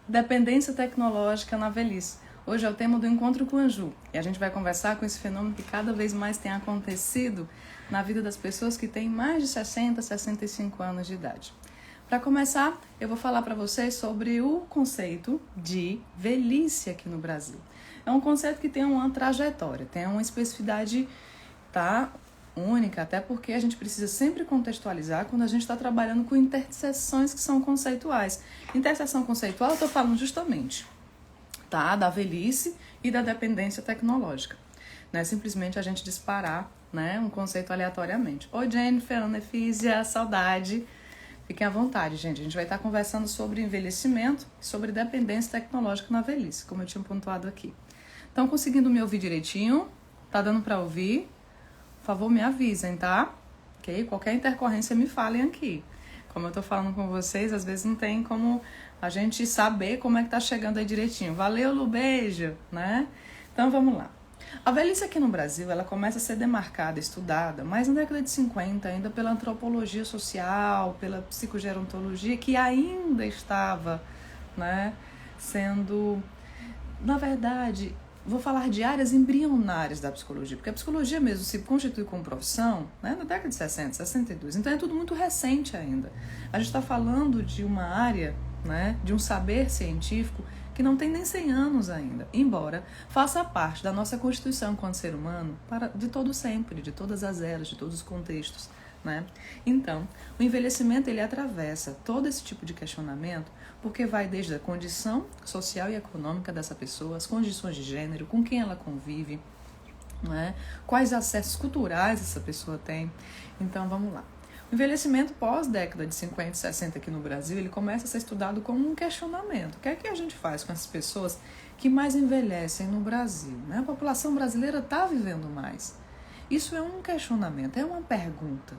Dependência tecnológica na velhice. Hoje é o tema do Encontro com Anju e a gente vai conversar com esse fenômeno que cada vez mais tem acontecido na vida das pessoas que têm mais de 60, 65 anos de idade. Para começar, eu vou falar para vocês sobre o conceito de velhice aqui no Brasil. É um conceito que tem uma trajetória, tem uma especificidade, única, até porque a gente precisa sempre contextualizar quando a gente está trabalhando com interseções que são conceituais. Interseção conceitual eu estou falando justamente da velhice e da dependência tecnológica. Não é simplesmente a gente disparar um conceito aleatoriamente. Oi, Jennifer, Ana Efísia, saudade. Fiquem à vontade, gente. A gente vai estar conversando sobre envelhecimento e sobre dependência tecnológica na velhice, como eu tinha pontuado aqui. Estão conseguindo me ouvir direitinho? Tá dando para ouvir? Por favor, me avisem, tá? Ok? Qualquer intercorrência me falem aqui. Como eu tô falando com vocês, às vezes não tem como a gente saber como é que tá chegando aí direitinho. Valeu, Lu, beijo, né? Então, vamos lá. A velhice aqui no Brasil, ela começa a ser demarcada, estudada, mais na década de 50, ainda pela antropologia social, pela psicogerontologia, que ainda estava, sendo, na verdade, vou falar de áreas embrionárias da psicologia, porque a psicologia mesmo se constitui como profissão na década de 60, 62, então é tudo muito recente ainda. A gente está falando de uma área, de um saber científico que não tem nem 100 anos ainda, embora faça parte da nossa constituição enquanto ser humano de todo sempre, de todas as eras, de todos os contextos. Então, o envelhecimento ele atravessa todo esse tipo de questionamento porque vai desde a condição social e econômica dessa pessoa, as condições de gênero, com quem ela convive, quais acessos culturais essa pessoa tem. Então, vamos lá. O envelhecimento pós-década de 50 e 60 aqui no Brasil, ele começa a ser estudado como um questionamento. O que é que a gente faz com essas pessoas que mais envelhecem no Brasil? A população brasileira está vivendo mais. Isso é um questionamento, é uma pergunta.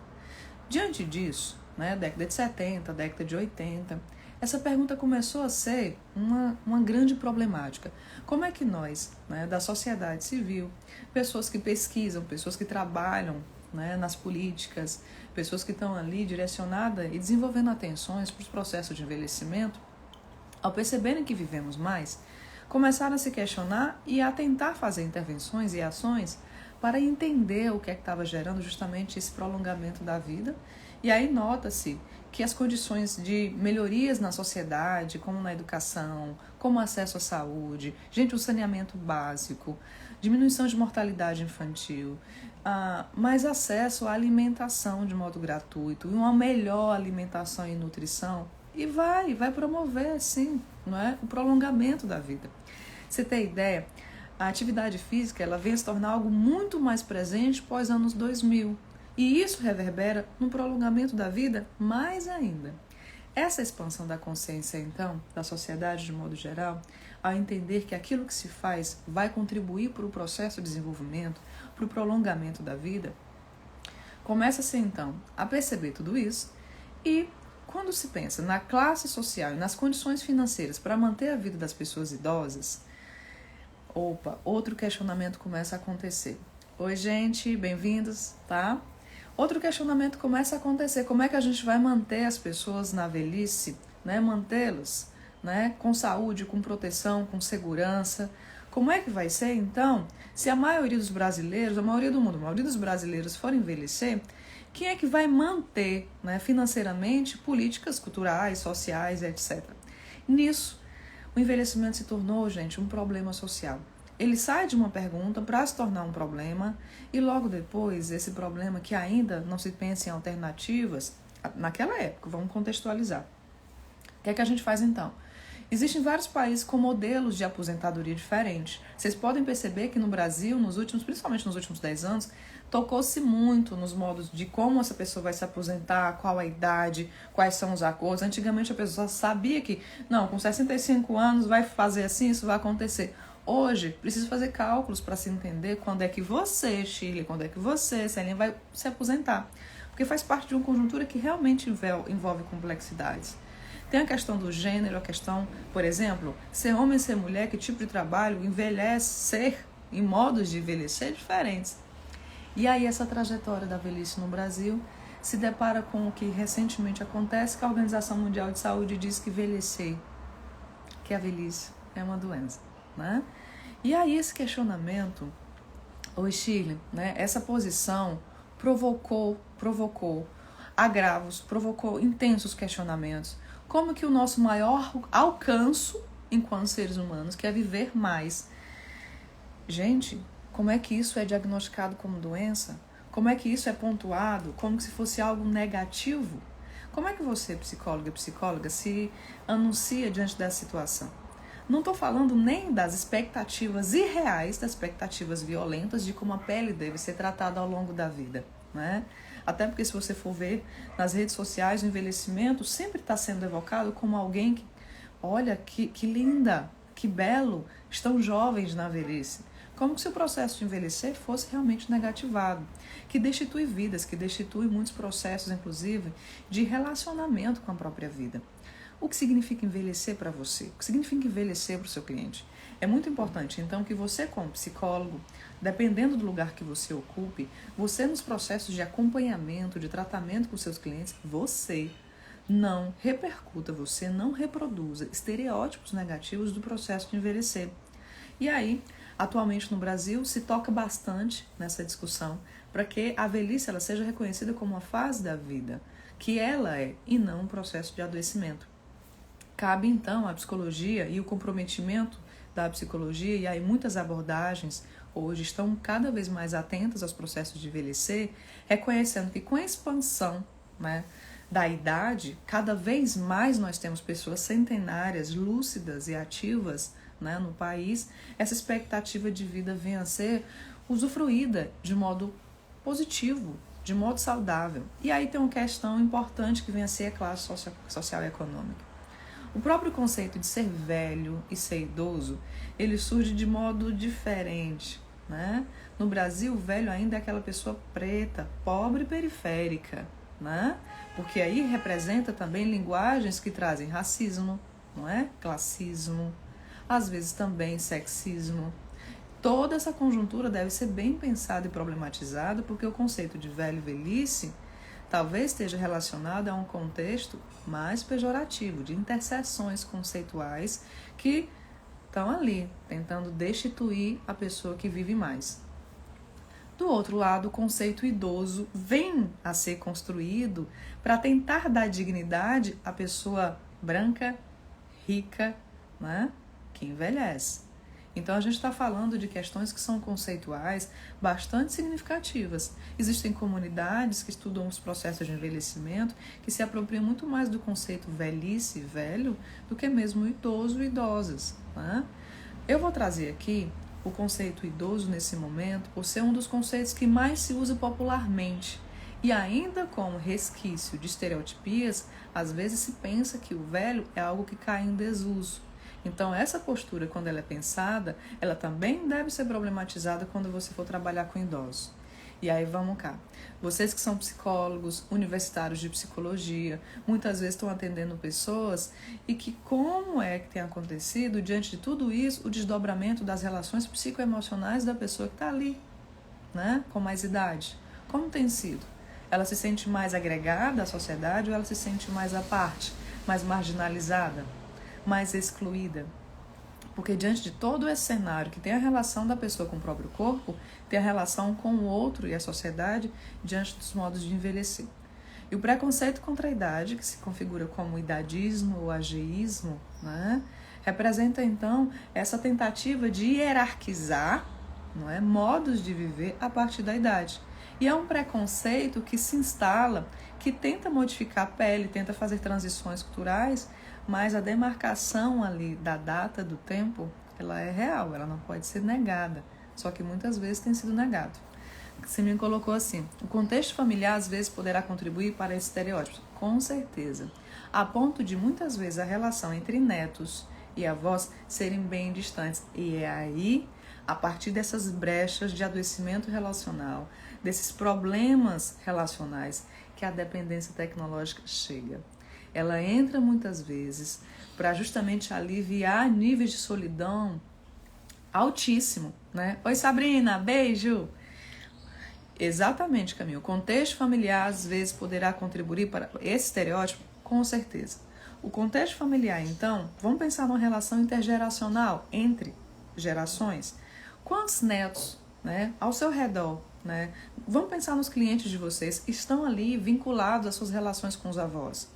Diante disso, década de 70, década de 80, essa pergunta começou a ser uma grande problemática. Como é que nós, da sociedade civil, pessoas que pesquisam, pessoas que trabalham nas políticas, pessoas que estão ali direcionadas e desenvolvendo atenções para os processos de envelhecimento, ao perceberem que vivemos mais, começaram a se questionar e a tentar fazer intervenções e ações para entender o que é que estava gerando justamente esse prolongamento da vida. E aí nota-se que as condições de melhorias na sociedade, como na educação, como acesso à saúde, o saneamento básico, diminuição de mortalidade infantil, mais acesso à alimentação de modo gratuito, uma melhor alimentação e nutrição, e vai promover, sim, o prolongamento da vida. Você tem ideia? A atividade física ela vem a se tornar algo muito mais presente pós anos 2000. E isso reverbera no prolongamento da vida mais ainda. Essa expansão da consciência, então, da sociedade de modo geral, ao entender que aquilo que se faz vai contribuir para o processo de desenvolvimento, para o prolongamento da vida, começa-se, então, a perceber tudo isso e, quando se pensa na classe social e nas condições financeiras para manter a vida das pessoas idosas, outro questionamento começa a acontecer. Oi, gente, bem-vindos, Outro questionamento começa a acontecer. Como é que a gente vai manter as pessoas na velhice, mantê-las, com saúde, com proteção, com segurança? Como é que vai ser, então, se a maioria dos brasileiros, a maioria do mundo, a maioria dos brasileiros forem envelhecer, quem é que vai manter, financeiramente, políticas culturais, sociais, etc. Nisso, o envelhecimento se tornou, gente, um problema social. Ele sai de uma pergunta para se tornar um problema e logo depois esse problema que ainda não se pensa em alternativas, naquela época, vamos contextualizar. O que é que a gente faz então? Existem vários países com modelos de aposentadoria diferentes. Vocês podem perceber que no Brasil, principalmente nos últimos 10 anos, tocou-se muito nos modos de como essa pessoa vai se aposentar, qual a idade, quais são os acordos. Antigamente a pessoa sabia que, com 65 anos vai fazer assim, isso vai acontecer. Hoje, precisa fazer cálculos para se entender quando é que você, Shirley, quando é que você, Celinha, vai se aposentar. Porque faz parte de uma conjuntura que realmente envolve complexidades. Tem a questão do gênero, a questão, por exemplo, ser homem, ser mulher, que tipo de trabalho, envelhecer, em modos de envelhecer diferentes. E aí essa trajetória da velhice no Brasil se depara com o que recentemente acontece, que a Organização Mundial de Saúde diz que envelhecer que a velhice é uma doença, né? E aí esse questionamento, o Shirley, né, essa posição provocou agravos, provocou intensos questionamentos. Como que o nosso maior alcance enquanto seres humanos, que é viver mais. Gente, como é que isso é diagnosticado como doença? Como é que isso é pontuado como se fosse algo negativo? Como é que você, psicóloga e psicóloga, se anuncia diante dessa situação? Não estou falando nem das expectativas irreais, das expectativas violentas de como a pele deve ser tratada ao longo da vida, né? Até porque se você for ver nas redes sociais, o envelhecimento sempre está sendo evocado como alguém que, olha, que linda, que belo, estão jovens na velhice. Como se o processo de envelhecer fosse realmente negativado, que destitui vidas, que destitui muitos processos, inclusive, de relacionamento com a própria vida. O que significa envelhecer para você? O que significa envelhecer para o seu cliente? É muito importante, então, que você, como psicólogo, dependendo do lugar que você ocupe, você nos processos de acompanhamento, de tratamento com seus clientes, você não repercuta, você não reproduza estereótipos negativos do processo de envelhecer. E aí, atualmente no Brasil, se toca bastante nessa discussão para que a velhice ela seja reconhecida como uma fase da vida, que ela é, e não um processo de adoecimento. Cabe então à psicologia e o comprometimento da psicologia, e aí muitas abordagens hoje estão cada vez mais atentas aos processos de envelhecer, reconhecendo que com a expansão, né, da idade, cada vez mais nós temos pessoas centenárias, lúcidas e ativas, né, no país, essa expectativa de vida venha a ser usufruída de modo positivo, de modo saudável. E aí tem uma questão importante que vem a ser a classe social e econômica. O próprio conceito de ser velho e ser idoso, ele surge de modo diferente, né? No Brasil, o velho ainda é aquela pessoa preta, pobre e periférica, né? Porque aí representa também linguagens que trazem racismo, não é? Classismo, às vezes também sexismo. Toda essa conjuntura deve ser bem pensada e problematizada, porque o conceito de velho e velhice talvez esteja relacionado a um contexto mais pejorativo, de interseções conceituais que estão ali, tentando destituir a pessoa que vive mais. Do outro lado, o conceito idoso vem a ser construído para tentar dar dignidade à pessoa branca, rica, né, que envelhece. Então a gente está falando de questões que são conceituais bastante significativas. Existem comunidades que estudam os processos de envelhecimento que se apropriam muito mais do conceito velhice, velho, do que mesmo idoso e idosas, né? Eu vou trazer aqui o conceito idoso nesse momento por ser um dos conceitos que mais se usa popularmente. E ainda como resquício de estereotipias, às vezes se pensa que o velho é algo que cai em desuso. Então, essa postura, quando ela é pensada, ela também deve ser problematizada quando você for trabalhar com idosos. E aí, vamos cá. Vocês que são psicólogos, universitários de psicologia, muitas vezes estão atendendo pessoas e que como é que tem acontecido, diante de tudo isso, o desdobramento das relações psicoemocionais da pessoa que está ali, né, com mais idade. Como tem sido? Ela se sente mais agregada à sociedade ou ela se sente mais à parte, mais marginalizada? Mais excluída, porque diante de todo esse cenário que tem a relação da pessoa com o próprio corpo, tem a relação com o outro e a sociedade diante dos modos de envelhecer. E o preconceito contra a idade, que se configura como idadismo ou ageísmo, né, representa então essa tentativa de hierarquizar, não é, modos de viver a partir da idade. E é um preconceito que se instala, que tenta modificar a pele, tenta fazer transições culturais, mas a demarcação ali da data, do tempo, ela é real, ela não pode ser negada, só que muitas vezes tem sido negado. Você me colocou assim, o contexto familiar às vezes poderá contribuir para esse estereótipo, com certeza, a ponto de muitas vezes a relação entre netos e avós serem bem distantes, e é aí, a partir dessas brechas de adoecimento relacional, desses problemas relacionais, que a dependência tecnológica chega. Ela entra muitas vezes para justamente aliviar níveis de solidão altíssimo, né? Oi, Sabrina, beijo! Exatamente, Camila. O contexto familiar às vezes poderá contribuir para esse estereótipo, com certeza. O contexto familiar, então, vamos pensar numa relação intergeracional entre gerações. Quantos netos, né, ao seu redor, né? Vamos pensar nos clientes de vocês, estão ali vinculados às suas relações com os avós.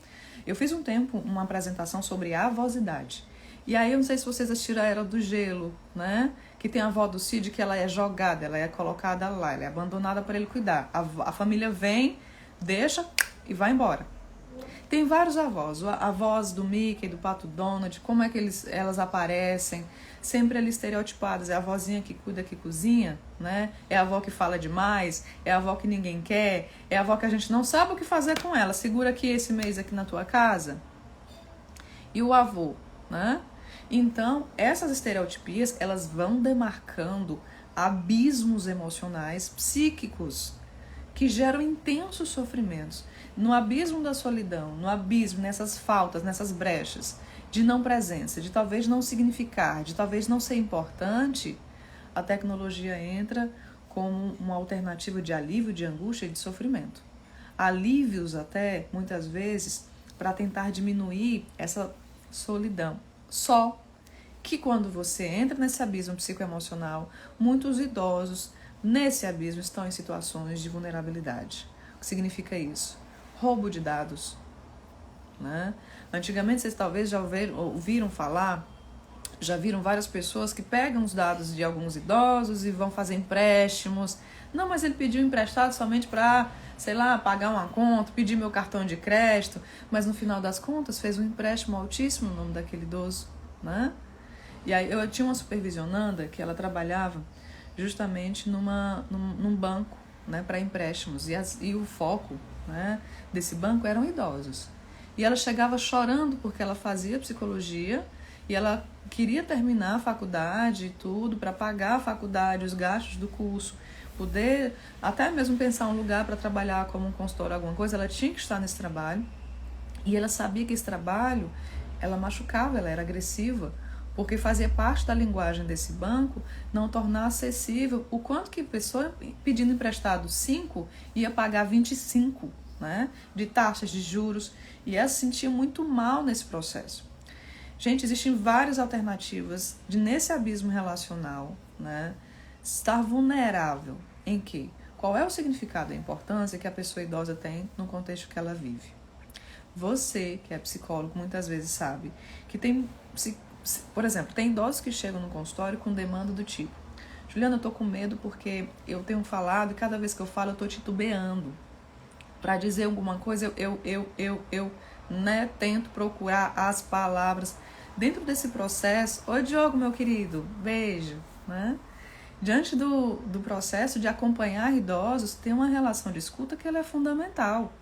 Eu fiz um tempo uma apresentação sobre a avosidade. E aí eu não sei se vocês assistiram a Era do Gelo, né? Que tem a avó do Cid que ela é jogada, ela é colocada lá, ela é abandonada para ele cuidar. A família vem, deixa e vai embora. Tem vários avós, avós do Mickey, do Pato Donald, como é que elas aparecem, sempre ali estereotipadas, é a avózinha que cuida, que cozinha, né? É a avó que fala demais, é a avó que ninguém quer, é a avó que a gente não sabe o que fazer com ela, segura aqui esse mês aqui na tua casa. E o avô, né? Então, essas estereotipias, elas vão demarcando abismos emocionais, psíquicos, que geram intensos sofrimentos. No abismo da solidão, no abismo, nessas faltas, nessas brechas de não presença, de talvez não significar, de talvez não ser importante, a tecnologia entra como uma alternativa de alívio, de angústia e de sofrimento. Alívios até, muitas vezes, para tentar diminuir essa solidão. Só que quando você entra nesse abismo psicoemocional, muitos idosos nesse abismo estão em situações de vulnerabilidade. O que significa isso? Roubo de dados, né? Antigamente vocês talvez já ouviram falar, já viram várias pessoas que pegam os dados de alguns idosos e vão fazer empréstimos. Não, mas ele pediu emprestado somente para, sei lá, pagar uma conta, pedir meu cartão de crédito, mas no final das contas fez um empréstimo altíssimo no nome daquele idoso, né? E aí eu tinha uma supervisionanda que ela trabalhava justamente num banco, né, para empréstimos, e o foco, né, desse banco eram idosos. E ela chegava chorando porque ela fazia psicologia e ela queria terminar a faculdade e tudo, para pagar a faculdade, os gastos do curso, poder até mesmo pensar um lugar para trabalhar como um consultor, alguma coisa, ela tinha que estar nesse trabalho. E ela sabia que esse trabalho, ela machucava, ela era agressiva, porque fazia parte da linguagem desse banco não tornar acessível o quanto que a pessoa pedindo emprestado 5 ia pagar 25, né, de taxas de juros, e ela se sentia muito mal nesse processo. Gente, existem várias alternativas de nesse abismo relacional, né, estar vulnerável em que? Qual é o significado, a importância que a pessoa idosa tem no contexto que ela vive? Você, que é psicólogo, muitas vezes sabe que tem, por exemplo, tem idosos que chegam no consultório com demanda do tipo: Juliana, eu tô com medo porque eu tenho falado e cada vez que eu falo eu tô titubeando. Para dizer alguma coisa, né, tento procurar as palavras. Dentro desse processo, oi Diogo, meu querido, beijo, né? Diante do processo de acompanhar idosos, tem uma relação de escuta que ela é fundamental.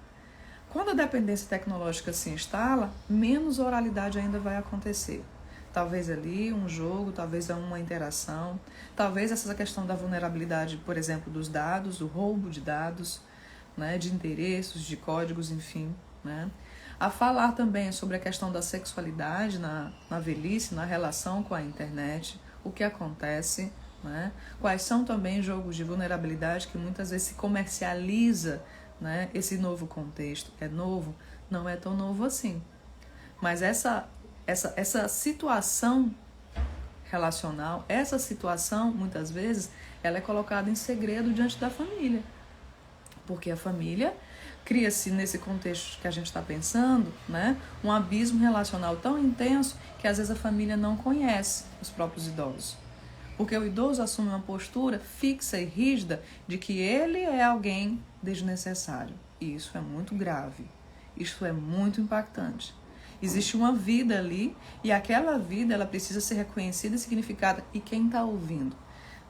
Quando a dependência tecnológica se instala, menos oralidade ainda vai acontecer. Talvez ali um jogo, talvez uma interação, talvez essa questão da vulnerabilidade, por exemplo, dos dados, o roubo de dados, né, de endereços, de códigos, enfim, né? A falar também sobre a questão da sexualidade na velhice, na relação com a internet, o que acontece, né? Quais são também jogos de vulnerabilidade que muitas vezes se comercializa, né? Esse novo contexto é novo, não é tão novo assim. Mas essa situação relacional, essa situação, muitas vezes, ela é colocada em segredo diante da família. Porque a família cria-se nesse contexto que a gente está pensando, né, um abismo relacional tão intenso que às vezes a família não conhece os próprios idosos. Porque o idoso assume uma postura fixa e rígida de que ele é alguém desnecessário. E isso é muito grave. Isso é muito impactante. Existe uma vida ali e aquela vida ela precisa ser reconhecida e significada. E quem está ouvindo?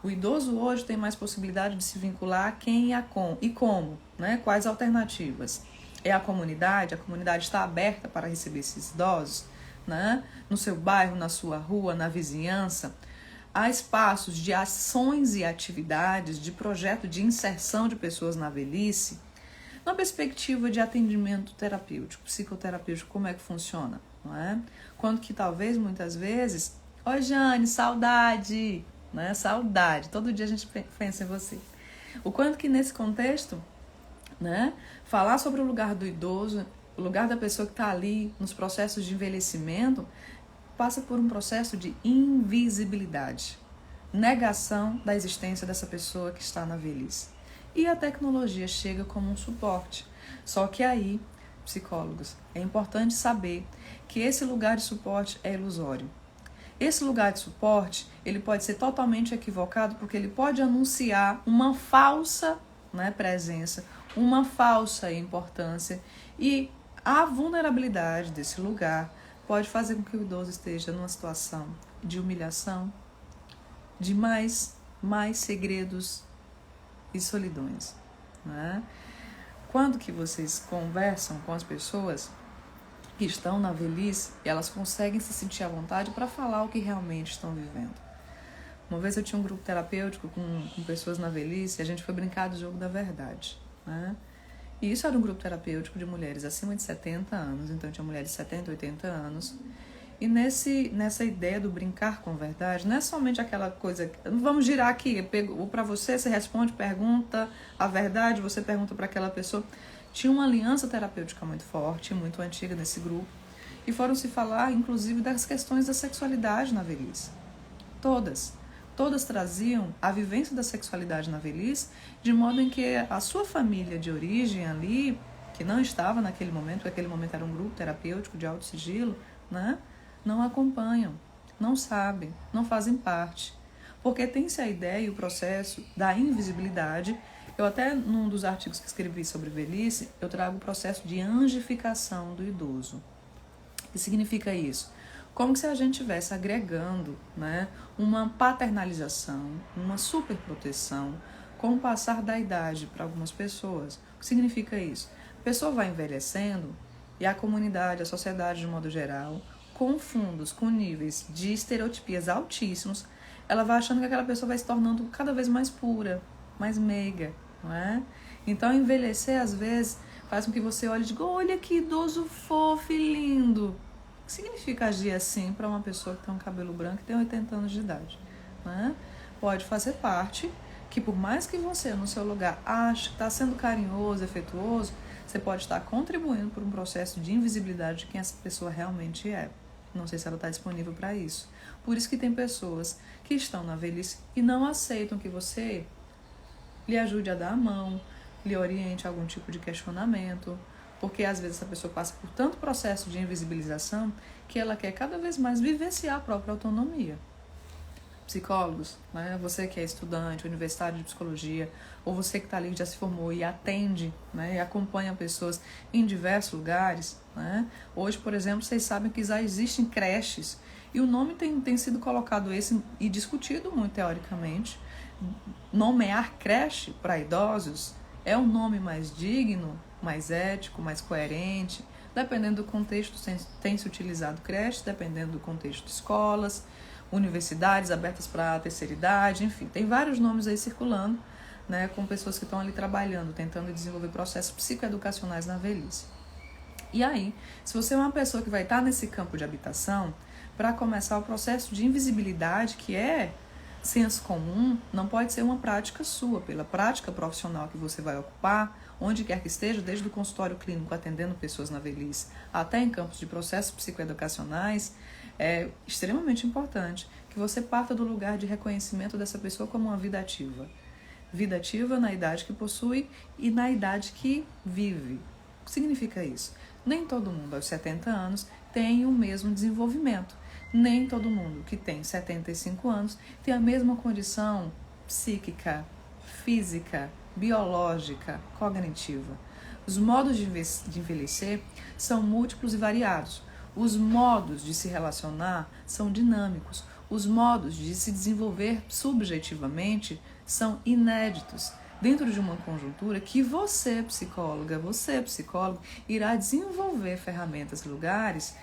O idoso hoje tem mais possibilidade de se vincular a quem e como, né? Quais alternativas? É a comunidade está aberta para receber esses idosos, né? No seu bairro, na sua rua, na vizinhança. Há espaços de ações e atividades, de projeto de inserção de pessoas na velhice, na perspectiva de atendimento terapêutico, psicoterapêutico, como é que funciona, não é? Quando que talvez, muitas vezes, oi Jane, saudade, né? Saudade, todo dia a gente pensa em você. O quanto que nesse contexto, né, falar sobre o lugar do idoso, o lugar da pessoa que está ali nos processos de envelhecimento passa por um processo de invisibilidade, negação da existência dessa pessoa que está na velhice. E a tecnologia chega como um suporte. Só que aí, psicólogos, é importante saber que esse lugar de suporte é ilusório. Esse lugar de suporte, ele pode ser totalmente equivocado porque ele pode anunciar uma falsa, né, presença, uma falsa importância, e a vulnerabilidade desse lugar pode fazer com que o idoso esteja numa situação de humilhação, de mais segredos e solidões, né? Quando que vocês conversam com as pessoas que estão na velhice, elas conseguem se sentir à vontade para falar o que realmente estão vivendo. Uma vez eu tinha um grupo terapêutico com pessoas na velhice e a gente foi brincar do jogo da verdade, né? E isso era um grupo terapêutico de mulheres acima de 70 anos, então tinha mulheres de 70, 80 anos. E nessa ideia do brincar com verdade, não é somente aquela coisa, vamos girar aqui, para você responde, pergunta a verdade, você pergunta para aquela pessoa. Tinha uma aliança terapêutica muito forte, muito antiga nesse grupo, e foram se falar, inclusive, das questões da sexualidade na velhice. Todas traziam a vivência da sexualidade na velhice, de modo em que a sua família de origem ali, que não estava naquele momento, porque aquele momento era um grupo terapêutico de alto sigilo, né? Não acompanham, não sabem, não fazem parte. Porque tem-se a ideia e o processo da invisibilidade. Eu até, num dos artigos que escrevi sobre velhice, eu trago o processo de angificação do idoso. O que significa isso? Como se a gente estivesse agregando, né, uma paternalização, uma superproteção com o passar da idade para algumas pessoas. O que significa isso? A pessoa vai envelhecendo e a comunidade, a sociedade de modo geral, com fundos, com níveis de estereotipias altíssimos, ela vai achando que aquela pessoa vai se tornando cada vez mais pura, mais meiga, não é? Então, envelhecer, às vezes, faz com que você olhe e diga, olha que idoso fofo e lindo. O que significa agir assim para uma pessoa que tem um cabelo branco e tem 80 anos de idade? Não é? Pode fazer parte que, por mais que você, no seu lugar, ache que está sendo carinhoso, afetuoso, você pode estar contribuindo por um processo de invisibilidade de quem essa pessoa realmente é. Não sei se ela está disponível para isso. Por isso que tem pessoas que estão na velhice e não aceitam que você lhe ajude a dar a mão, lhe oriente a algum tipo de questionamento, porque às vezes essa pessoa passa por tanto processo de invisibilização que ela quer cada vez mais vivenciar a própria autonomia. Psicólogos, né? Você que é estudante, universitário de psicologia, ou você que está ali, já se formou e atende, né? E acompanha pessoas em diversos lugares, né? Hoje, por exemplo, vocês sabem que já existem creches e o nome tem sido colocado esse e discutido muito teoricamente. Nomear creche para idosos é um nome mais digno, mais ético, mais coerente. Dependendo do contexto, tem se utilizado creche, dependendo do contexto, escolas, universidades abertas para a terceira idade, enfim, tem vários nomes aí circulando, né, com pessoas que estão ali trabalhando, tentando desenvolver processos psicoeducacionais na velhice. E aí, se você é uma pessoa que vai estar nesse campo de habitação, para começar o processo de invisibilidade, que é senso comum, não pode ser uma prática sua, pela prática profissional que você vai ocupar, onde quer que esteja, desde o consultório clínico atendendo pessoas na velhice, até em campos de processos psicoeducacionais, é extremamente importante que você parta do lugar de reconhecimento dessa pessoa como uma vida ativa. Vida ativa na idade que possui e na idade que vive. O que significa isso? Nem todo mundo aos 70 anos tem o mesmo desenvolvimento. Nem todo mundo que tem 75 anos tem a mesma condição psíquica, física, biológica, cognitiva. Os modos de envelhecer são múltiplos e variados. Os modos de se relacionar são dinâmicos. Os modos de se desenvolver subjetivamente são inéditos. Dentro de uma conjuntura que você, psicóloga, você, psicólogo, irá desenvolver ferramentas, lugares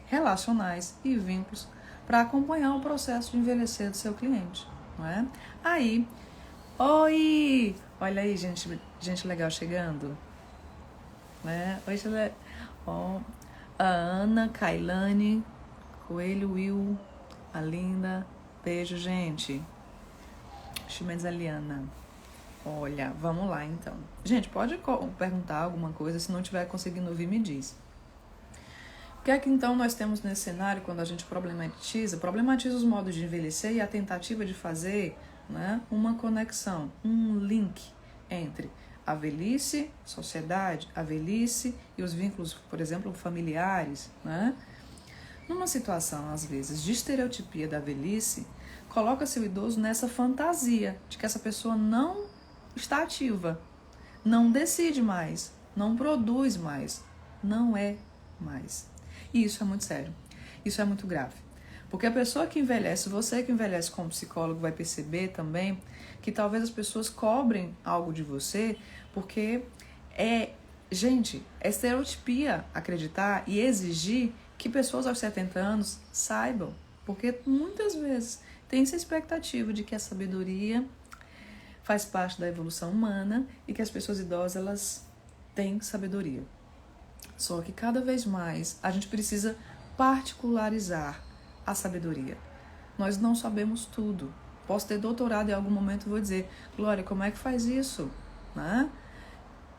relacionais e vínculos para acompanhar o processo de envelhecer do seu cliente, não é? Aí, oi! Olha aí, gente legal chegando, né? Oi, ó, a Ana, Kailane, Coelho, Will, a Linda, beijo, gente. Chimenez Aliana. Olha, vamos lá então. Gente, pode perguntar alguma coisa, se não estiver conseguindo ouvir, me diz. O que é que então nós temos nesse cenário quando a gente problematiza os modos de envelhecer e a tentativa de fazer, né, uma conexão, um link entre a velhice, sociedade, a velhice e os vínculos, por exemplo, familiares, né? Numa situação, às vezes, de estereotipia da velhice, coloca-se o idoso nessa fantasia de que essa pessoa não está ativa, não decide mais, não produz mais, não é mais. E isso é muito sério, isso é muito grave. Porque a pessoa que envelhece, você que envelhece como psicólogo vai perceber também que talvez as pessoas cobrem algo de você, porque gente, é estereotipia acreditar e exigir que pessoas aos 70 anos saibam, porque muitas vezes tem essa expectativa de que a sabedoria faz parte da evolução humana e que as pessoas idosas elas têm sabedoria. Só que cada vez mais a gente precisa particularizar a sabedoria. Nós não sabemos tudo. Posso ter doutorado em algum momento e vou dizer, Glória, como é que faz isso? Né?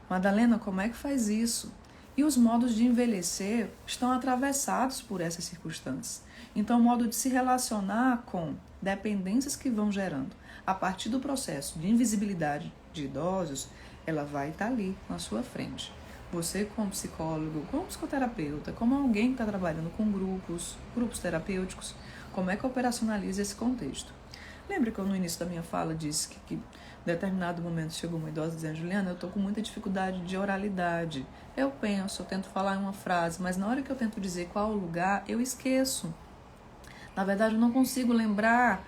Madalena, como é que faz isso? E os modos de envelhecer estão atravessados por essas circunstâncias. Então, o modo de se relacionar com dependências que vão gerando a partir do processo de invisibilidade de idosos, ela vai estar ali na sua frente. Você, como psicólogo, como psicoterapeuta, como alguém que está trabalhando com grupos terapêuticos, como é que operacionaliza esse contexto? Lembra que eu no início da minha fala disse que em determinado momento chegou uma idosa dizendo, Juliana, eu estou com muita dificuldade de oralidade. Eu penso, eu tento falar uma frase, mas na hora que eu tento dizer qual o lugar, eu esqueço. Na verdade, eu não consigo lembrar,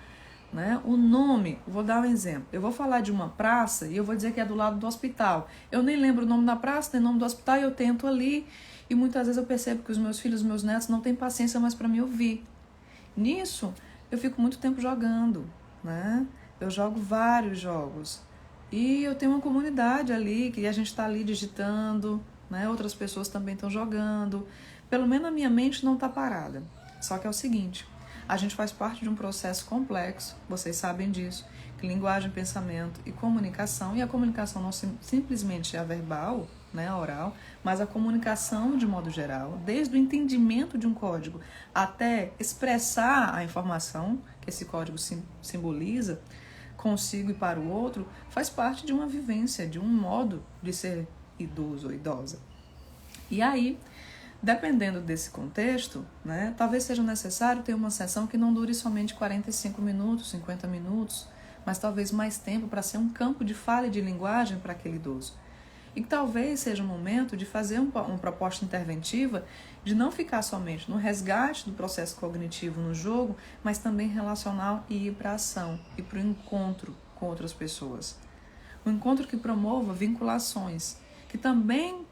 né, o nome. Vou dar um exemplo. Eu vou falar de uma praça e eu vou dizer que é do lado do hospital. Eu nem lembro o nome da praça, nem o nome do hospital, e eu tento ali. E muitas vezes eu percebo que os meus filhos, os meus netos não têm paciência mais para me ouvir. Nisso, eu fico muito tempo jogando, né? Eu jogo vários jogos. E eu tenho uma comunidade ali, que a gente está ali digitando, né? Outras pessoas também estão jogando. Pelo menos a minha mente não está parada. Só que é o seguinte, a gente faz parte de um processo complexo, vocês sabem disso, que linguagem, pensamento e comunicação, e a comunicação não simplesmente é a verbal, né, a oral, mas a comunicação de modo geral, desde o entendimento de um código até expressar a informação que esse código simboliza consigo e para o outro, faz parte de uma vivência, de um modo de ser idoso ou idosa. E aí, dependendo desse contexto, né, talvez seja necessário ter uma sessão que não dure somente 45 minutos, 50 minutos, mas talvez mais tempo para ser um campo de fala e de linguagem para aquele idoso. E talvez seja o momento de fazer uma proposta interventiva, de não ficar somente no resgate do processo cognitivo no jogo, mas também relacional e ir para a ação, e para o encontro com outras pessoas. Um encontro que promova vinculações, que também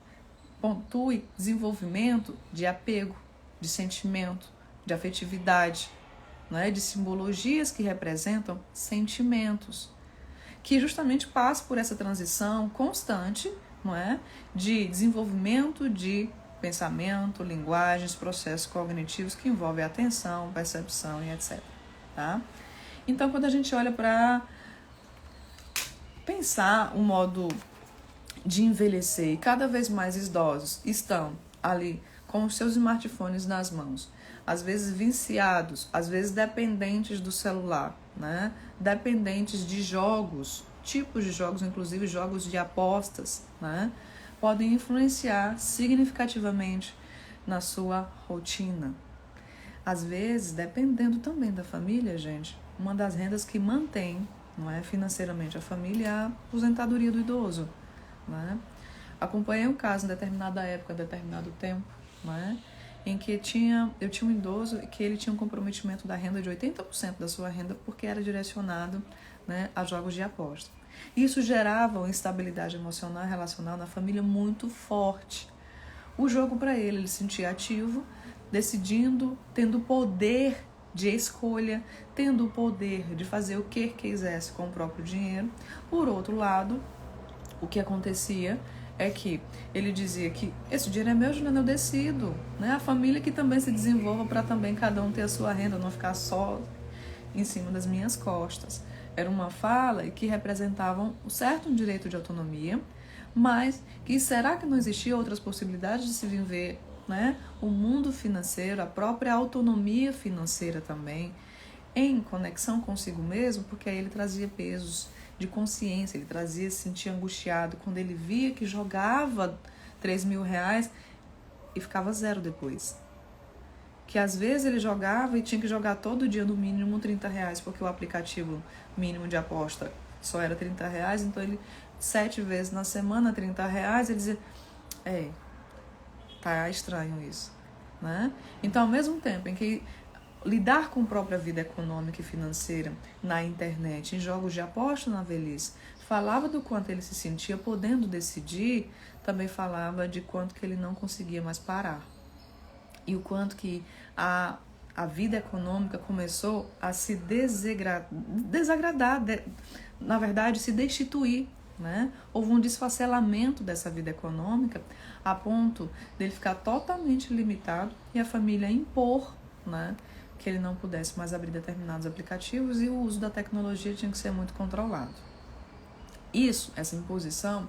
pontue desenvolvimento de apego, de sentimento, de afetividade, né? De simbologias que representam sentimentos, que justamente passa por essa transição constante, não é? De desenvolvimento de pensamento, linguagens, processos cognitivos que envolvem atenção, percepção e etc. Tá? Então, quando a gente olha para pensar um modo de envelhecer, e cada vez mais idosos estão ali com os seus smartphones nas mãos, às vezes viciados, às vezes dependentes do celular, né? Dependentes de jogos, tipos de jogos, inclusive jogos de apostas, né? Podem influenciar significativamente na sua rotina. Às vezes, dependendo também da família, gente, uma das rendas que mantém, não é, financeiramente a família é a aposentadoria do idoso. Né? Acompanhei um caso em determinada época, em determinado tempo, né? Em que eu tinha um idoso que ele tinha um comprometimento da renda de 80% da sua renda porque era direcionado, né, a jogos de aposta. Isso gerava uma instabilidade emocional e relacional na família muito forte. O jogo para ele se sentia ativo, decidindo, tendo poder de escolha, tendo o poder de fazer o que quisesse com o próprio dinheiro. Por outro lado, o que acontecia é que ele dizia que esse dinheiro é meu, Juliana, eu decido, né? A família que também se desenvolva para também cada um ter a sua renda, não ficar só em cima das minhas costas. Era uma fala que representava um certo direito de autonomia, mas que será que não existiam outras possibilidades de se viver, né, o mundo financeiro, a própria autonomia financeira também, em conexão consigo mesmo, porque aí ele trazia pesos de consciência, ele se sentia angustiado quando ele via que jogava 3.000 reais e ficava zero depois. Que às vezes ele jogava e tinha que jogar todo dia no mínimo 30 reais, porque o aplicativo mínimo de aposta só era 30 reais, então ele 7 vezes na semana, 30 reais, ele dizia, tá estranho isso, né? Então, ao mesmo tempo em que lidar com a própria vida econômica e financeira na internet, em jogos de aposta na velhice, falava do quanto ele se sentia podendo decidir, também falava de quanto que ele não conseguia mais parar. E o quanto que a vida econômica começou a se desagradar, na verdade, se destituir, né? Houve um desfacelamento dessa vida econômica a ponto dele ficar totalmente limitado e a família impor, né, que ele não pudesse mais abrir determinados aplicativos e o uso da tecnologia tinha que ser muito controlado. Essa imposição,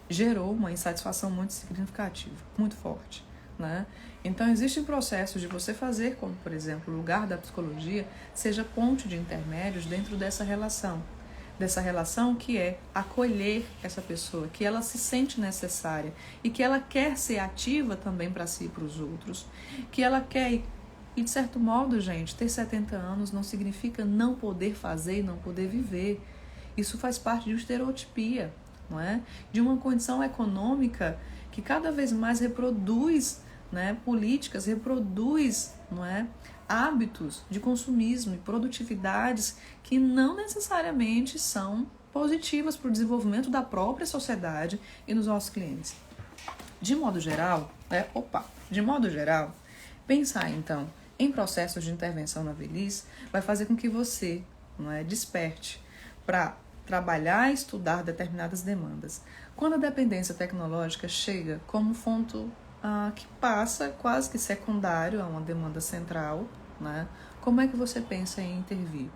gerou uma insatisfação muito significativa, muito forte, né? Então, existem processos de você fazer, como, por exemplo, o lugar da psicologia seja ponte de intermédios dentro dessa relação que é acolher essa pessoa, que ela se sente necessária e que ela quer ser ativa também para si e para os outros, que ela quer. E, de certo modo, gente, ter 70 anos não significa não poder fazer e não poder viver. Isso faz parte de uma estereotipia, não é? De uma condição econômica que cada vez mais reproduz, né, políticas, reproduz, não é, hábitos de consumismo e produtividades que não necessariamente são positivas para o desenvolvimento da própria sociedade e dos nossos clientes. De modo geral, pensar então em processos de intervenção na velhice vai fazer com que você, não é, desperte para trabalhar e estudar determinadas demandas. Quando a dependência tecnológica chega como ponto que passa quase que secundário a uma demanda central, né, como é que você pensa em intervir?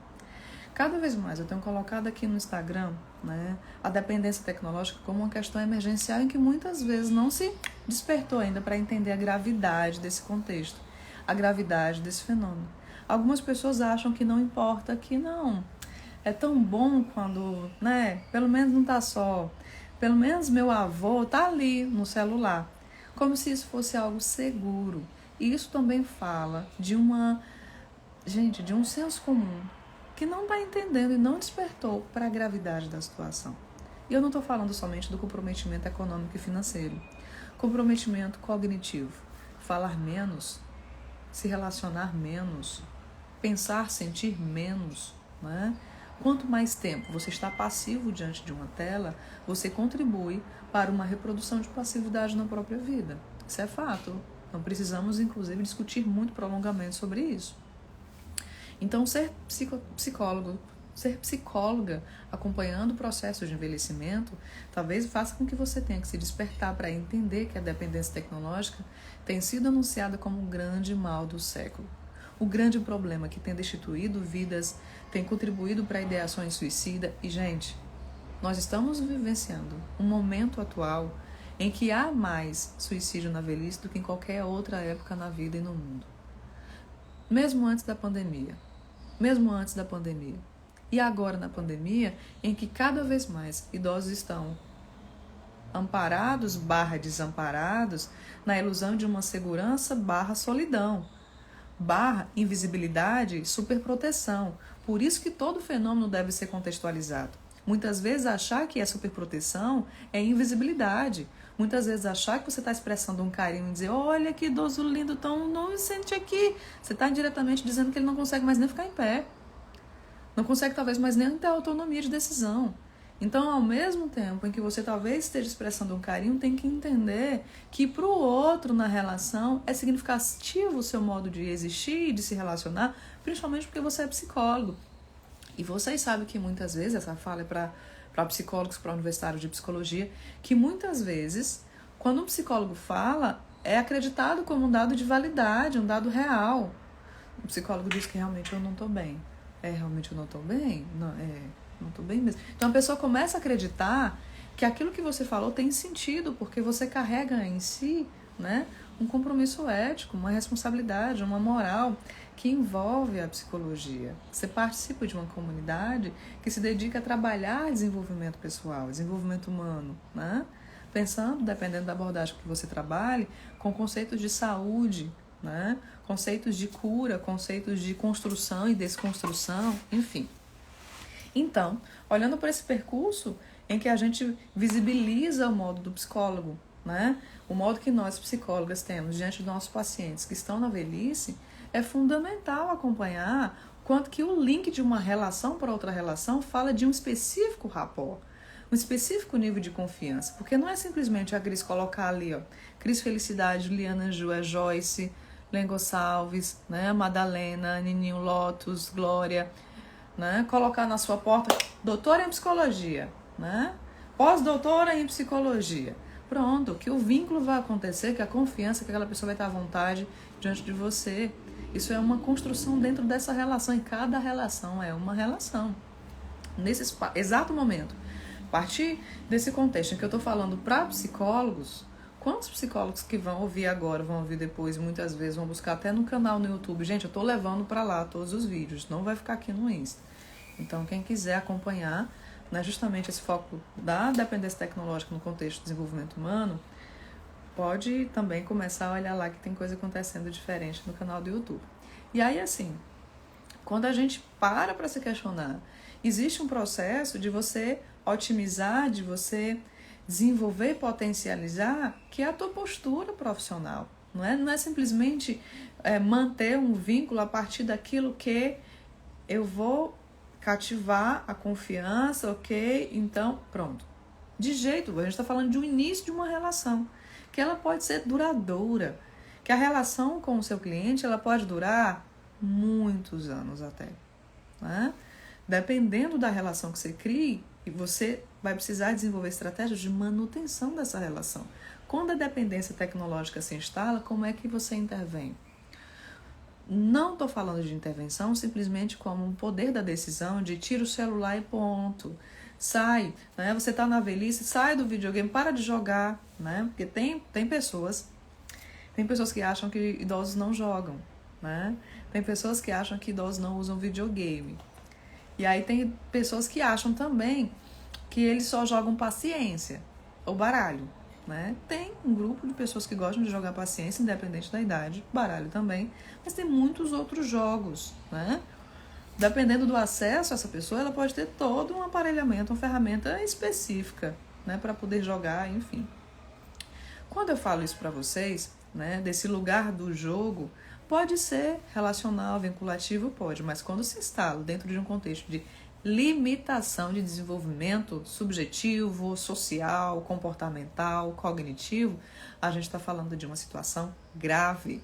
Cada vez mais eu tenho colocado aqui no Instagram, né, a dependência tecnológica como uma questão emergencial em que muitas vezes não se despertou ainda para entender a gravidade desse contexto, a gravidade desse fenômeno. Algumas pessoas acham que não importa, que não. É tão bom quando, né, pelo menos não tá só, pelo menos meu avô tá ali no celular, como se isso fosse algo seguro. E isso também fala de um senso comum que não está entendendo e não despertou para a gravidade da situação. E eu não estou falando somente do comprometimento econômico e financeiro. Comprometimento cognitivo. Falar menos, se relacionar menos, pensar, sentir menos, né? Quanto mais tempo você está passivo diante de uma tela, você contribui para uma reprodução de passividade na própria vida. Isso é fato. Não precisamos, inclusive, discutir muito prolongamento sobre isso. Então, ser psicólogo, ser psicóloga, acompanhando o processo de envelhecimento, talvez faça com que você tenha que se despertar para entender que a dependência tecnológica tem sido anunciada como um grande mal do século. O grande problema que tem destituído vidas, tem contribuído para ideações suicidas. E, gente, nós estamos vivenciando um momento atual em que há mais suicídio na velhice do que em qualquer outra época na vida e no mundo. Mesmo antes da pandemia. E agora na pandemia, em que cada vez mais idosos estão amparados / desamparados na ilusão de uma segurança / solidão, / invisibilidade, superproteção. Por isso que todo fenômeno deve ser contextualizado. Muitas vezes achar que é superproteção é invisibilidade. Muitas vezes achar que você está expressando um carinho e dizer, olha que idoso lindo, tão não sente aqui. Você está indiretamente dizendo que ele não consegue mais nem ficar em pé. Não consegue talvez mais nem ter autonomia de decisão. Então, ao mesmo tempo em que você talvez esteja expressando um carinho, tem que entender que para o outro na relação é significativo o seu modo de existir e de se relacionar, principalmente porque você é psicólogo. E vocês sabem que muitas vezes, essa fala é para psicólogos, para universitários de psicologia, que muitas vezes, quando um psicólogo fala, é acreditado como um dado de validade, um dado real. O psicólogo diz que realmente eu não estou bem. Realmente eu não estou bem? Não estou bem mesmo. Então a pessoa começa a acreditar que aquilo que você falou tem sentido, porque você carrega em si, né, um compromisso ético, uma responsabilidade, uma moral que envolve a psicologia. Você participa de uma comunidade que se dedica a trabalhar desenvolvimento pessoal, desenvolvimento humano, né? Pensando, dependendo da abordagem que você trabalhe, com conceitos de saúde, né? Conceitos de cura, conceitos de construção e desconstrução, enfim. Então, olhando para esse percurso em que a gente visibiliza o modo do psicólogo, né? O modo que nós psicólogas temos diante dos nossos pacientes que estão na velhice, é fundamental acompanhar quanto que o link de uma relação para outra relação fala de um específico rapport, um específico nível de confiança, porque não é simplesmente a Cris colocar ali, ó, Cris Felicidade, Juliana Ju, a Joyce, Len Gonçalves, né, Madalena, Nininho Lotus, Glória, né, colocar na sua porta, doutora em psicologia, né, pós-doutora em psicologia. Pronto, que o vínculo vai acontecer, que a confiança, que aquela pessoa vai estar à vontade diante de você. Isso é uma construção dentro dessa relação, e cada relação é uma relação. Nesse exato momento, a partir desse contexto em que eu estou falando para psicólogos, quantos psicólogos que vão ouvir agora, vão ouvir depois, muitas vezes vão buscar até no canal no YouTube. Gente, eu estou levando para lá todos os vídeos, não vai ficar aqui no Insta. Então, quem quiser acompanhar, né, justamente esse foco da dependência tecnológica no contexto do desenvolvimento humano, pode também começar a olhar lá que tem coisa acontecendo diferente no canal do YouTube. E aí, assim, quando a gente para se questionar, existe um processo de você otimizar, de você desenvolver e potencializar, que é a tua postura profissional. Não é simplesmente manter um vínculo a partir daquilo que eu vou cativar a confiança, ok? Então, pronto. De jeito, a gente está falando de um início de uma relação, que ela pode ser duradoura, que a relação com o seu cliente, ela pode durar muitos anos até, né? Dependendo da relação que você crie, você vai precisar desenvolver estratégias de manutenção dessa relação. Quando a dependência tecnológica se instala, como é que você intervém? Não estou falando de intervenção simplesmente como um poder da decisão de tira o celular e ponto. Sai, né? Você está na velhice, sai do videogame, para de jogar, né? Porque tem pessoas que acham que idosos não jogam, né? Tem pessoas que acham que idosos não usam videogame. E aí tem pessoas que acham também que eles só jogam paciência ou baralho, né? Tem um grupo de pessoas que gostam de jogar paciência, independente da idade, baralho também, mas tem muitos outros jogos, né? Dependendo do acesso a essa pessoa, ela pode ter todo um aparelhamento, uma ferramenta específica, né, para poder jogar, enfim. Quando eu falo isso para vocês, né, desse lugar do jogo, pode ser relacional, vinculativo, pode, mas quando se instala dentro de um contexto de limitação de desenvolvimento subjetivo, social, comportamental, cognitivo, a gente está falando de uma situação grave.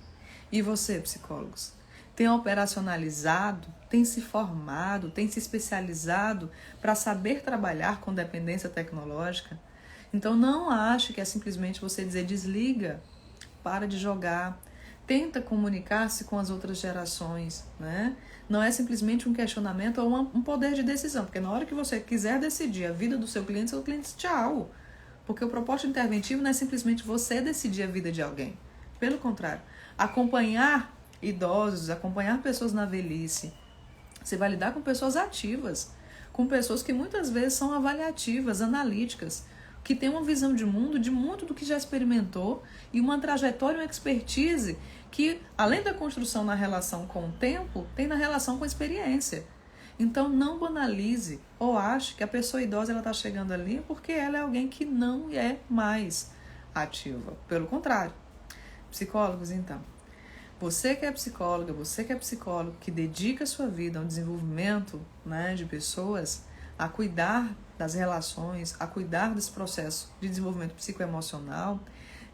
E você, psicólogos, tem operacionalizado, tem se formado, tem se especializado para saber trabalhar com dependência tecnológica? Então não ache que é simplesmente você dizer desliga, para de jogar, tenta comunicar-se com as outras gerações, né? Não é simplesmente um questionamento ou um poder de decisão, porque na hora que você quiser decidir a vida do seu cliente diz tchau. Porque o propósito interventivo não é simplesmente você decidir a vida de alguém. Pelo contrário, acompanhar idosos, acompanhar pessoas na velhice, você vai lidar com pessoas ativas, com pessoas que muitas vezes são avaliativas, analíticas, que têm uma visão de mundo, de muito do que já experimentou e uma trajetória, uma expertise que, além da construção na relação com o tempo, tem na relação com a experiência. Então, não banalize ou ache que a pessoa idosa está chegando ali porque ela é alguém que não é mais ativa. Pelo contrário. Psicólogos, então. Você que é psicóloga, você que é psicólogo, que dedica a sua vida ao desenvolvimento, né, de pessoas, a cuidar das relações, a cuidar desse processo de desenvolvimento psicoemocional,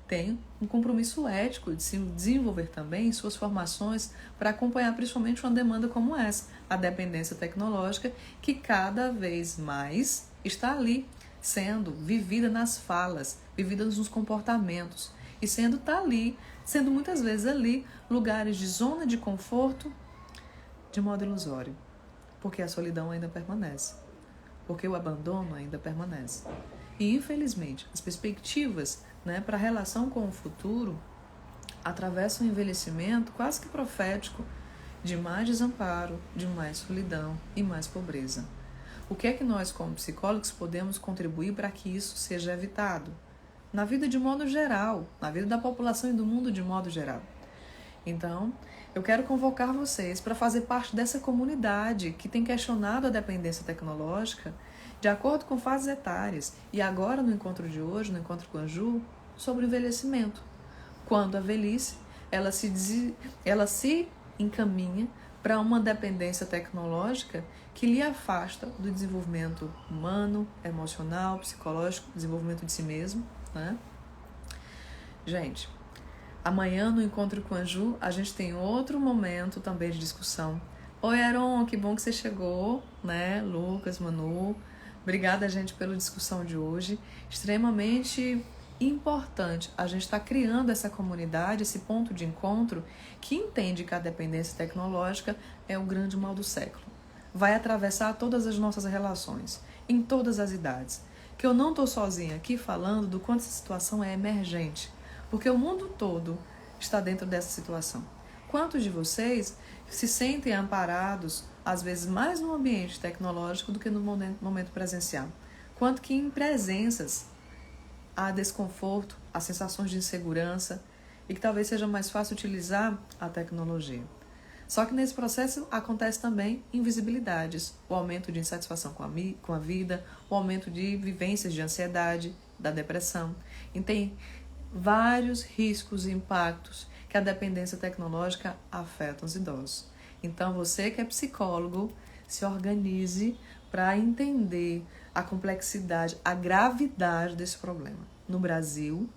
tem um compromisso ético de se desenvolver também em suas formações para acompanhar principalmente uma demanda como essa, a dependência tecnológica, que cada vez mais está ali, sendo vivida nas falas, vivida nos comportamentos, e sendo muitas vezes ali, lugares de zona de conforto de modo ilusório, porque a solidão ainda permanece, porque o abandono ainda permanece. E, infelizmente, as perspectivas, né, para a relação com o futuro atravessa um envelhecimento quase que profético de mais desamparo, de mais solidão e mais pobreza. O que é que nós, como psicólogos, podemos contribuir para que isso seja evitado? Na vida de modo geral, na vida da população e do mundo de modo geral. Então, eu quero convocar vocês para fazer parte dessa comunidade que tem questionado a dependência tecnológica de acordo com fases etárias. E agora, no encontro de hoje, no encontro com a Ju, sobre o envelhecimento. Quando a velhice, ela se encaminha para uma dependência tecnológica que lhe afasta do desenvolvimento humano, emocional, psicológico, desenvolvimento de si mesmo, né? Gente, amanhã no encontro com a Ju, a gente tem outro momento também de discussão. Oi, Aron, que bom que você chegou, né? Lucas, Manu, obrigada, gente, pela discussão de hoje. Extremamente importante a gente estar criando essa comunidade, esse ponto de encontro que entende que a dependência tecnológica é o grande mal do século. Vai atravessar todas as nossas relações, em todas as idades. Que eu não estou sozinha aqui falando do quanto essa situação é emergente, porque o mundo todo está dentro dessa situação. Quantos de vocês se sentem amparados, às vezes mais no ambiente tecnológico do que no momento presencial? Quanto que em presenças há desconforto, há sensações de insegurança e que talvez seja mais fácil utilizar a tecnologia. Só que nesse processo acontece também invisibilidades, o aumento de insatisfação com a vida, o aumento de vivências de ansiedade, da depressão. E tem vários riscos e impactos que a dependência tecnológica afeta os idosos. Então você que é psicólogo, se organize para entender a complexidade, a gravidade desse problema. No Brasil,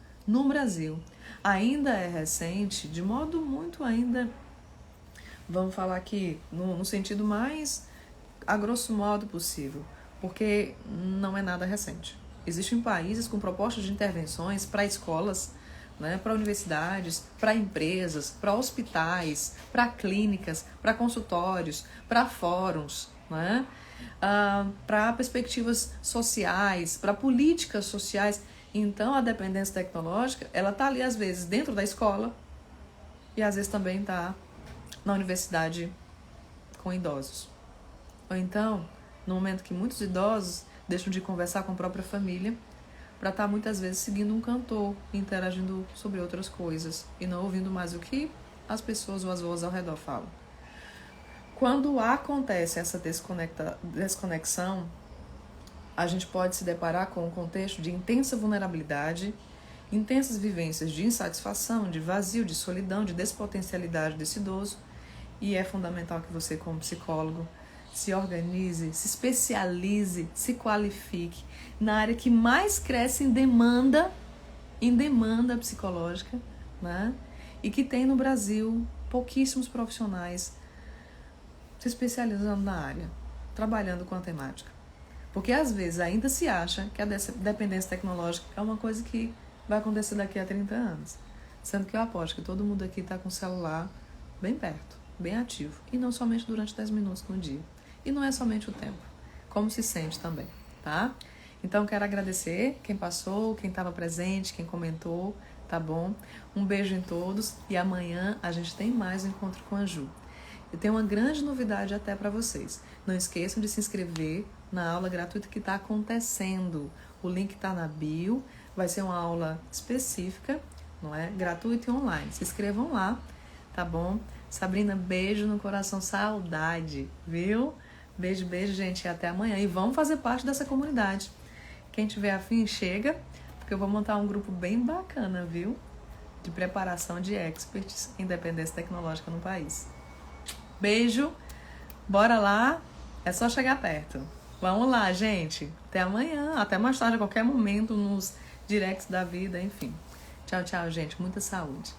ainda é recente, de modo muito ainda, vamos falar aqui, no sentido mais a grosso modo possível, porque não é nada recente. Existem países com propostas de intervenções para escolas, né, para universidades, para empresas, para hospitais, para clínicas, para consultórios, para fóruns, né, para perspectivas sociais, para políticas sociais. Então, a dependência tecnológica, ela está ali, às vezes, dentro da escola e, às vezes, também está na universidade com idosos. Ou então, no momento que muitos idosos deixam de conversar com a própria família para estar, muitas vezes, seguindo um cantor, interagindo sobre outras coisas e não ouvindo mais o que as pessoas ou as vozes ao redor falam. Quando acontece essa desconexão, a gente pode se deparar com um contexto de intensa vulnerabilidade, intensas vivências de insatisfação, de vazio, de solidão, de despotencialidade desse idoso. E é fundamental que você, como psicólogo, se organize, se especialize, se qualifique na área que mais cresce em demanda psicológica, né? E que tem no Brasil pouquíssimos profissionais se especializando na área, trabalhando com a temática. Porque às vezes ainda se acha que a dependência tecnológica é uma coisa que vai acontecer daqui a 30 anos. Sendo que eu aposto que todo mundo aqui está com o celular bem perto, bem ativo. E não somente durante 10 minutos no dia. E não é somente o tempo, como se sente também, tá? Então quero agradecer quem passou, quem estava presente, quem comentou, tá bom? Um beijo em todos e amanhã a gente tem mais um encontro com a Ju. Eu tenho uma grande novidade até para vocês. Não esqueçam de se inscrever na aula gratuita que está acontecendo. O link está na bio. Vai ser uma aula específica, não é? Gratuita e online. Se inscrevam lá, tá bom? Sabrina, beijo no coração, saudade, viu? Beijo, beijo, gente. E até amanhã. E vamos fazer parte dessa comunidade. Quem tiver afim, chega, porque eu vou montar um grupo bem bacana, viu? De preparação de experts em dependência tecnológica no país. Beijo, bora lá, é só chegar perto. Vamos lá, gente. Até amanhã, até mais tarde, a qualquer momento, nos directs da vida, enfim. Tchau, tchau, gente. Muita saúde.